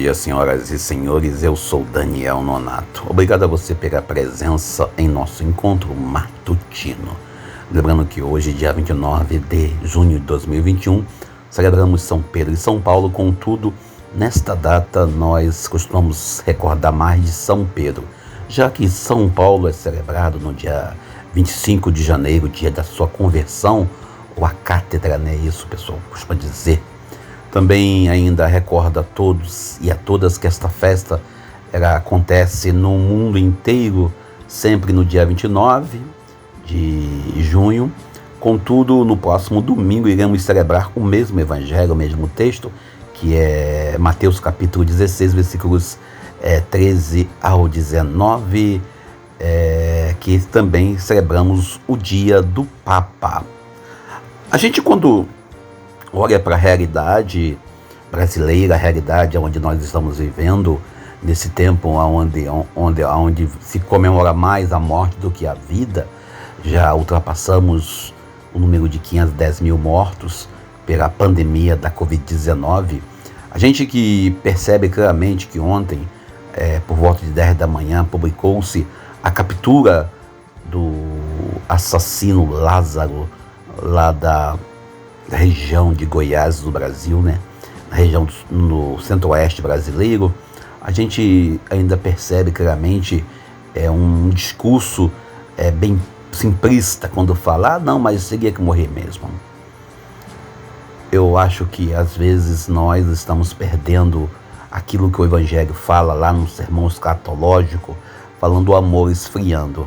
dia, senhoras e senhores. Eu sou Daniel Nonato. Obrigado a você pela presença em nosso encontro matutino. Lembrando que hoje, dia 29 de junho de 2021, celebramos São Pedro e São Paulo. Contudo, nesta data nós costumamos recordar mais de São Pedro, já que São Paulo é celebrado no dia 25 de janeiro, dia da sua conversão, ou a cátedra, né? Isso, pessoal, costuma dizer. Também ainda recorda a todos e a todas que esta festa acontece no mundo inteiro, sempre no dia 29 de junho. Contudo, no próximo domingo iremos celebrar o mesmo evangelho, o mesmo texto, que é Mateus capítulo 16, versículos 13 ao 19, que também celebramos o dia do Papa. A gente, quando olha para a realidade brasileira, a realidade onde nós estamos vivendo, nesse tempo onde se comemora mais a morte do que a vida, já ultrapassamos o número de 510 mil mortos pela pandemia da Covid-19. A gente que percebe claramente que ontem, por volta de 10 da manhã, publicou-se a captura do assassino Lázaro, lá da região de Goiás do Brasil, né? Na região no centro-oeste brasileiro. A gente ainda percebe claramente um discurso bem simplista quando fala, não, mas teria que morrer mesmo. Eu acho que às vezes nós estamos perdendo aquilo que o Evangelho fala lá no sermão escatológico, falando do amor esfriando.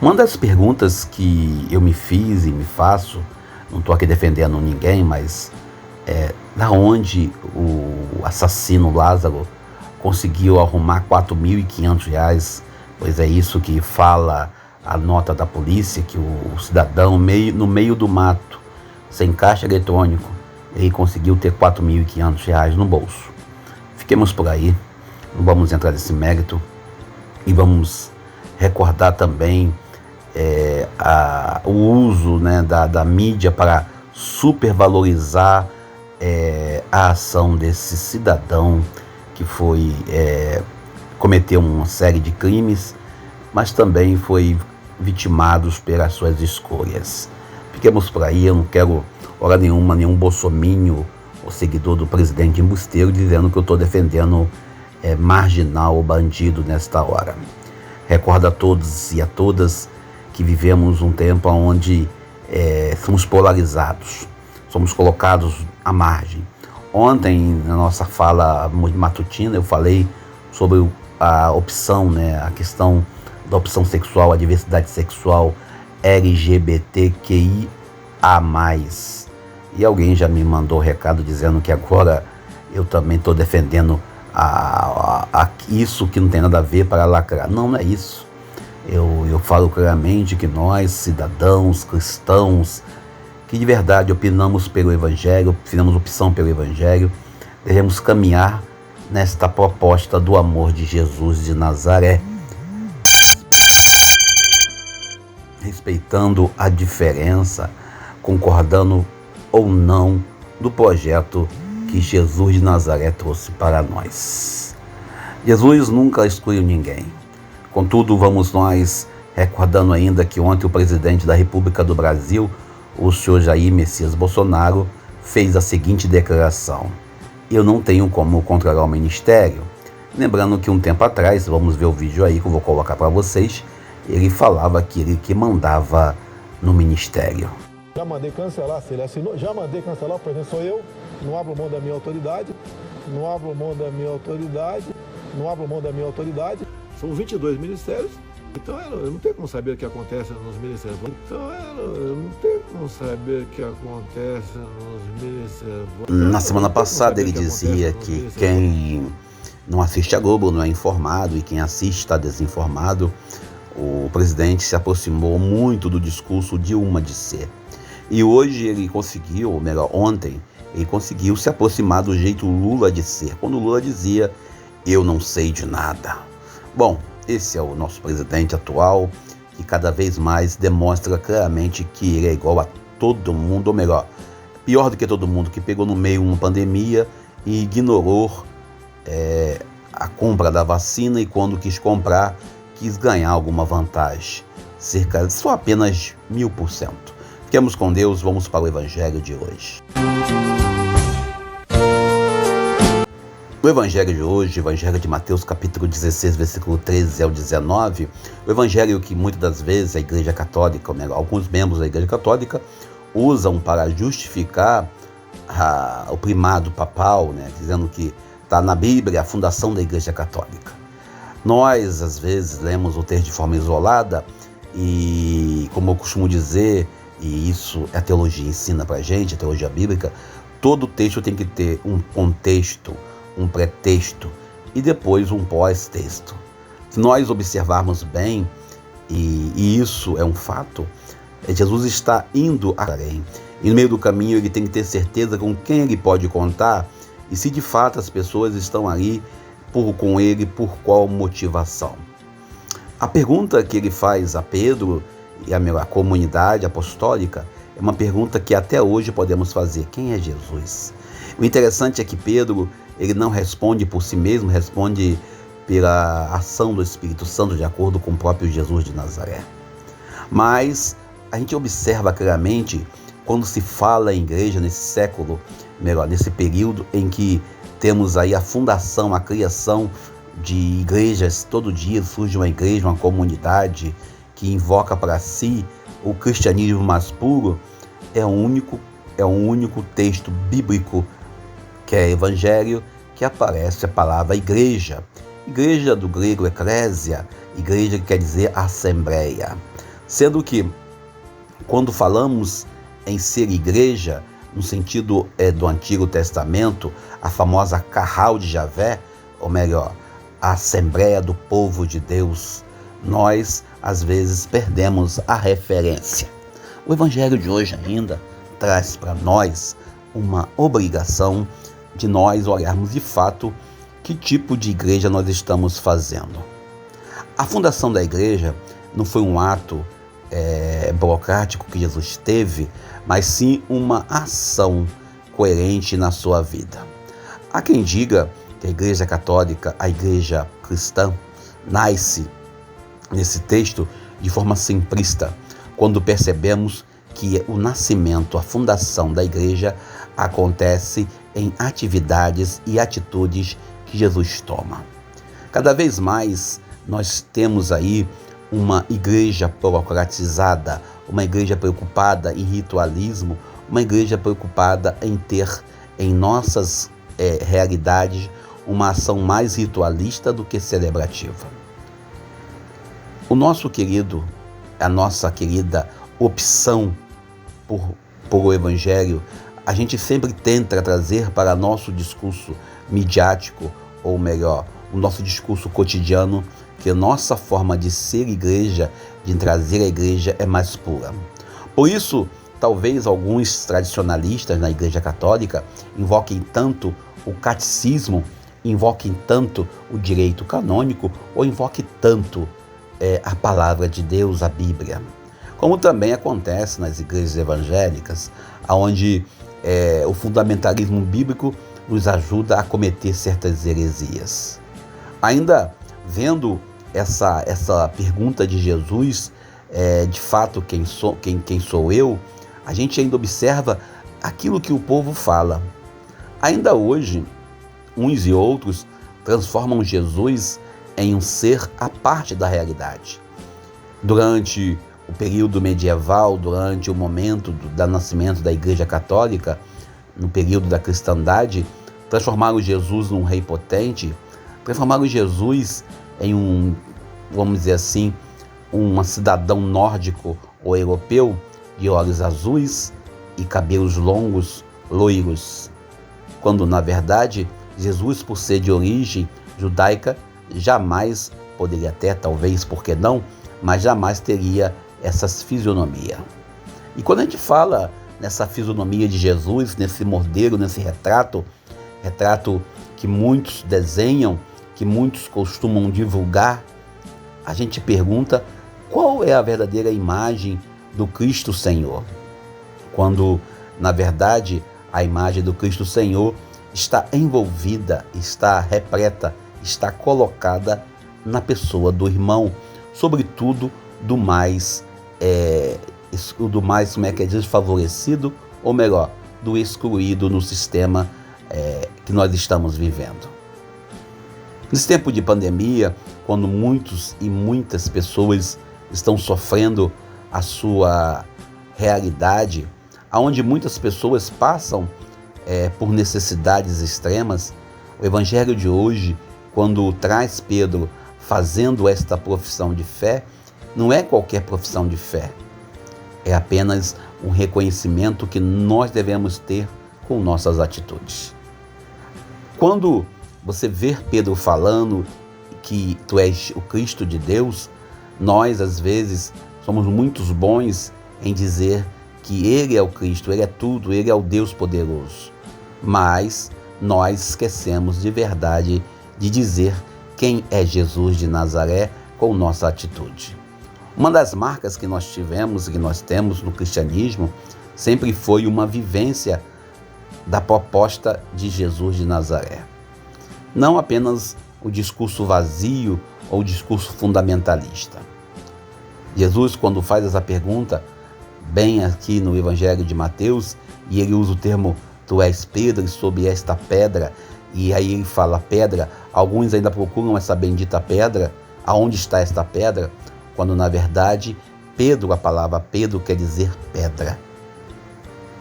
Uma das perguntas que eu me fiz e me faço, não estou aqui defendendo ninguém, mas da onde o assassino Lázaro conseguiu arrumar R$4.500, pois é isso que fala a nota da polícia, que o cidadão no meio do mato, sem caixa eletrônico, ele conseguiu ter R$4.500 no bolso. Fiquemos por aí, não vamos entrar nesse mérito e vamos recordar também o uso, né, da mídia para supervalorizar a ação desse cidadão que cometeu uma série de crimes, mas também foi vitimado pelas suas escolhas. Fiquemos por aí. Eu não quero hora nenhuma nenhum bolsominion ou seguidor do presidente embusteiro dizendo que eu estou defendendo marginal ou bandido nesta hora. Recordo a todos e a todas que vivemos um tempo onde somos polarizados, somos colocados à margem. Ontem, na nossa fala matutina, eu falei sobre a opção, né, a questão da opção sexual, a diversidade sexual LGBTQIA+. E alguém já me mandou recado dizendo que agora eu também estou defendendo isso que não tem nada a ver para lacrar. Não é isso. Eu falo claramente que nós, cidadãos, cristãos, que de verdade opinamos pelo Evangelho, fizemos opção pelo Evangelho, devemos caminhar nesta proposta do amor de Jesus de Nazaré, respeitando a diferença, concordando ou não do projeto que Jesus de Nazaré trouxe para nós. Jesus nunca excluiu ninguém. Contudo, vamos nós recordando ainda que ontem o presidente da República do Brasil, o senhor Jair Messias Bolsonaro, fez a seguinte declaração: eu não tenho como controlar o ministério. Lembrando que um tempo atrás, vamos ver o vídeo aí que eu vou colocar para vocês, ele falava que ele que mandava no ministério. Já mandei cancelar, se ele assinou, já mandei cancelar, por exemplo, sou eu, não abro mão da minha autoridade, não abro mão da minha autoridade, não abro mão da minha autoridade. São 22 ministérios, então eu não tenho como saber o que acontece nos ministérios. Na semana passada ele dizia que quem não assiste a Globo não é informado e quem assiste está desinformado. O presidente se aproximou muito do discurso Dilma de ser. E hoje ele conseguiu, ou melhor, ontem, ele conseguiu se aproximar do jeito Lula de ser. Quando Lula dizia, eu não sei de nada. Bom, esse é o nosso presidente atual, que cada vez mais demonstra claramente que ele é igual a todo mundo, ou melhor, pior do que todo mundo, que pegou no meio uma pandemia e ignorou a compra da vacina e quando quis comprar, quis ganhar alguma vantagem. Só apenas 1000%. Fiquemos com Deus, vamos para o Evangelho de hoje. O Evangelho de hoje, o Evangelho de Mateus, capítulo 16, versículo 13 ao 19, o Evangelho que muitas das vezes a Igreja Católica, alguns membros da Igreja Católica, usam para justificar o primado papal, dizendo que está na Bíblia a fundação da Igreja Católica. Nós, às vezes, lemos o texto de forma isolada e, como eu costumo dizer, e isso a teologia ensina para a gente, a teologia bíblica, todo texto tem que ter um contexto, um pretexto e depois um pós-texto. Se nós observarmos bem, e isso é um fato, Jesus está indo a Jerusalém. E no meio do caminho ele tem que ter certeza com quem ele pode contar e se de fato as pessoas estão ali com ele, por qual motivação. A pergunta que ele faz a Pedro e a comunidade apostólica é uma pergunta que até hoje podemos fazer: quem é Jesus? O interessante é que Pedro, ele não responde por si mesmo, responde pela ação do Espírito Santo, de acordo com o próprio Jesus de Nazaré. Mas a gente observa claramente, quando se fala em igreja nesse século, nesse período em que temos aí a fundação, a criação de igrejas, todo dia surge uma igreja, uma comunidade que invoca para si o cristianismo mais puro, é um único texto bíblico, que é Evangelho, que aparece a palavra igreja. Igreja do grego eclésia, igreja que quer dizer assembleia. Sendo que, quando falamos em ser igreja, no sentido do Antigo Testamento, a famosa Carral de Javé, ou melhor, a Assembleia do Povo de Deus, nós, às vezes, perdemos a referência. O Evangelho de hoje ainda traz para nós uma obrigação de nós olharmos de fato que tipo de igreja nós estamos fazendo. A fundação da igreja não foi um ato burocrático que Jesus teve, mas sim uma ação coerente na sua vida. Há quem diga que a Igreja Católica, a Igreja Cristã, nasce nesse texto de forma simplista, quando percebemos que o nascimento, a fundação da igreja acontece em atividades e atitudes que Jesus toma. Cada vez mais nós temos aí uma igreja burocratizada, uma igreja preocupada em ritualismo, uma igreja preocupada em ter em nossas realidades uma ação mais ritualista do que celebrativa. A nossa querida opção por o Evangelho, a gente sempre tenta trazer para nosso discurso midiático, ou melhor, o nosso discurso cotidiano, que a nossa forma de ser igreja, de trazer a igreja é mais pura. Por isso, talvez alguns tradicionalistas na Igreja Católica invoquem tanto o catecismo, invoquem tanto o direito canônico, ou invoquem tanto a palavra de Deus, a Bíblia. Como também acontece nas igrejas evangélicas, onde o fundamentalismo bíblico nos ajuda a cometer certas heresias. Ainda vendo essa pergunta de Jesus, de fato quem sou eu, a gente ainda observa aquilo que o povo fala. Ainda hoje, uns e outros transformam Jesus em um ser à parte da realidade. Durante o período medieval, durante o momento do nascimento da Igreja Católica, no período da cristandade, transformaram Jesus num rei potente, transformaram Jesus em vamos dizer assim, um cidadão nórdico ou europeu de olhos azuis e cabelos longos, loiros, quando na verdade Jesus, por ser de origem judaica, jamais poderia ter, talvez, por que não, mas jamais teria essas fisionomia. E quando a gente fala nessa fisionomia de Jesus, nesse modelo, nesse retrato que muitos desenham, que muitos costumam divulgar, a gente pergunta qual é a verdadeira imagem do Cristo Senhor, quando, na verdade, a imagem do Cristo Senhor está envolvida, está repleta, está colocada na pessoa do irmão, sobretudo do mais desfavorecido, ou melhor, do excluído no sistema que nós estamos vivendo. Nesse tempo de pandemia, quando muitos e muitas pessoas estão sofrendo a sua realidade, onde muitas pessoas passam por necessidades extremas, o Evangelho de hoje, quando traz Pedro fazendo esta profissão de fé, não é qualquer profissão de fé, é apenas um reconhecimento que nós devemos ter com nossas atitudes. Quando você vê Pedro falando que tu és o Cristo de Deus, nós às vezes somos muito bons em dizer que Ele é o Cristo, Ele é tudo, Ele é o Deus poderoso. Mas nós esquecemos de verdade de dizer quem é Jesus de Nazaré com nossa atitude. Uma das marcas que nós tivemos e que nós temos no cristianismo sempre foi uma vivência da proposta de Jesus de Nazaré. Não apenas o discurso vazio ou o discurso fundamentalista. Jesus, quando faz essa pergunta, bem aqui no Evangelho de Mateus, e ele usa o termo tu és Pedro, e sob esta pedra, e aí ele fala pedra, alguns ainda procuram essa bendita pedra, aonde está esta pedra? Quando na verdade, Pedro, a palavra Pedro quer dizer pedra.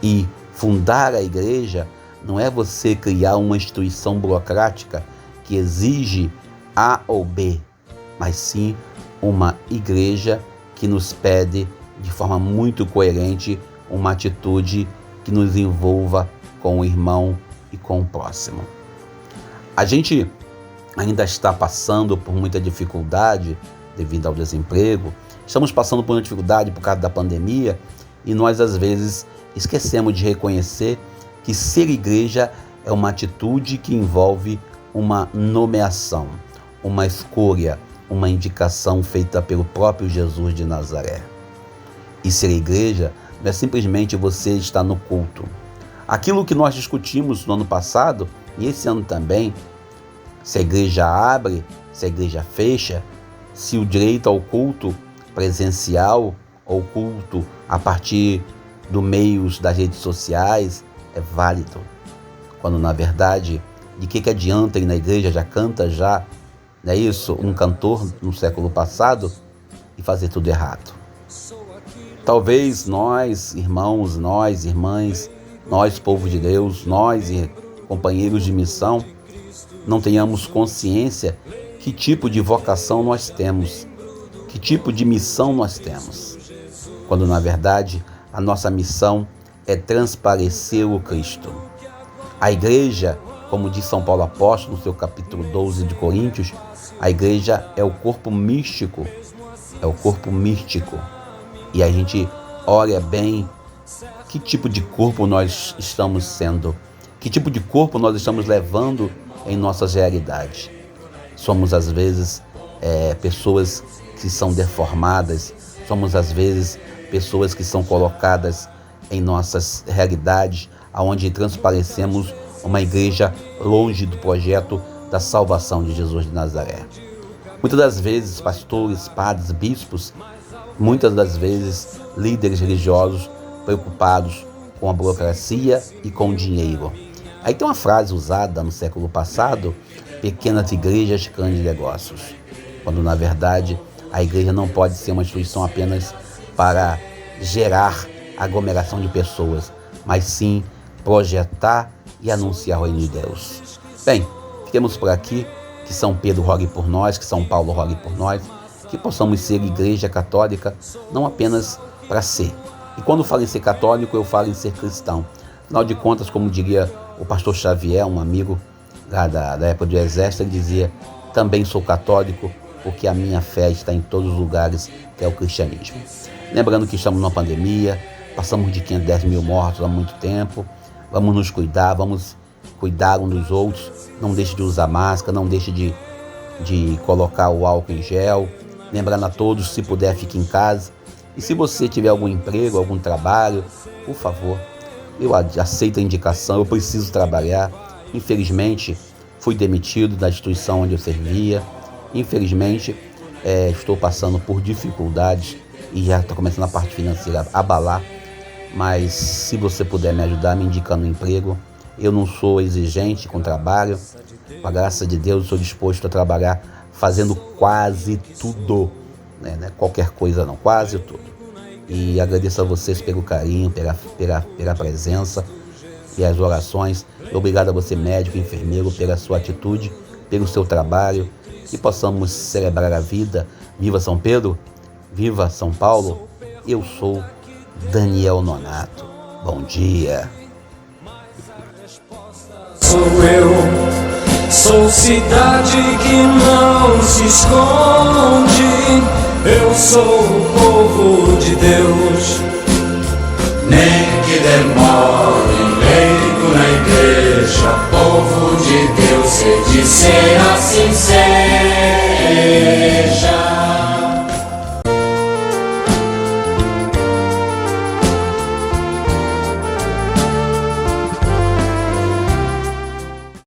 E fundar a igreja não é você criar uma instituição burocrática que exige A ou B, mas sim uma igreja que nos pede de forma muito coerente uma atitude que nos envolva com o irmão e com o próximo. A gente ainda está passando por muita dificuldade devido ao desemprego, estamos passando por uma dificuldade por causa da pandemia e nós às vezes esquecemos de reconhecer que ser igreja é uma atitude que envolve uma nomeação, uma escolha, uma indicação feita pelo próprio Jesus de Nazaré. E ser igreja não é simplesmente você estar no culto. Aquilo que nós discutimos no ano passado, e esse ano também, se a igreja abre, se a igreja fecha, se o direito ao culto presencial ou culto a partir dos meios das redes sociais é válido. Quando na verdade, de que adianta ir na igreja, já canta já, não é isso? Um cantor no século passado e fazer tudo errado. Talvez nós, irmãos, nós, irmãs, nós, povo de Deus, nós, companheiros de missão, não tenhamos consciência que tipo de vocação nós temos, que tipo de missão nós temos. Quando, na verdade, a nossa missão é transparecer o Cristo. A igreja, como diz São Paulo Apóstolo, no seu capítulo 12 de Coríntios, a igreja é o corpo místico, E a gente olha bem que tipo de corpo nós estamos sendo, que tipo de corpo nós estamos levando em nossas realidades. Somos, às vezes, pessoas que são deformadas, somos, às vezes, pessoas que são colocadas em nossas realidades, onde transparecemos uma igreja longe do projeto da salvação de Jesus de Nazaré. Muitas das vezes, pastores, padres, bispos, muitas das vezes, líderes religiosos preocupados com a burocracia e com o dinheiro. Aí tem uma frase usada no século passado, pequenas igrejas, grandes negócios. Quando, na verdade, a igreja não pode ser uma instituição apenas para gerar aglomeração de pessoas, mas sim projetar e anunciar o reino de Deus. Bem, fiquemos por aqui, que São Pedro rogue por nós, que São Paulo rogue por nós, que possamos ser igreja católica, não apenas para ser. E quando falo em ser católico, eu falo em ser cristão. Afinal de contas, como diria o pastor Xavier, um amigo lá da época do Exército, ele dizia, também sou católico, porque a minha fé está em todos os lugares, que é o cristianismo. Lembrando que estamos numa pandemia, passamos de 510 mil mortos há muito tempo, vamos nos cuidar, vamos cuidar uns dos outros, não deixe de usar máscara, não deixe de colocar o álcool em gel, lembrando a todos, se puder, fique em casa. E se você tiver algum emprego, algum trabalho, por favor, eu aceito a indicação, eu preciso trabalhar, Infelizmente, fui demitido da instituição onde eu servia. Infelizmente, estou passando por dificuldades e já está começando a parte financeira a abalar. Mas se você puder me ajudar, me indicando um emprego, eu não sou exigente com trabalho. Com a graça de Deus, eu sou disposto a trabalhar fazendo quase tudo, né? Qualquer coisa não, quase tudo. E agradeço a vocês pelo carinho, pela presença e as orações. Obrigado a você, médico, enfermeiro, pela sua atitude, pelo seu trabalho. Que possamos celebrar a vida. Viva São Pedro, viva São Paulo. Eu sou Daniel Nonato. Bom dia. Sou eu, sou cidade que não se esconde. Eu sou o povo de Deus. Nem que demore, leigo na igreja, povo de Deus, se disser assim seja.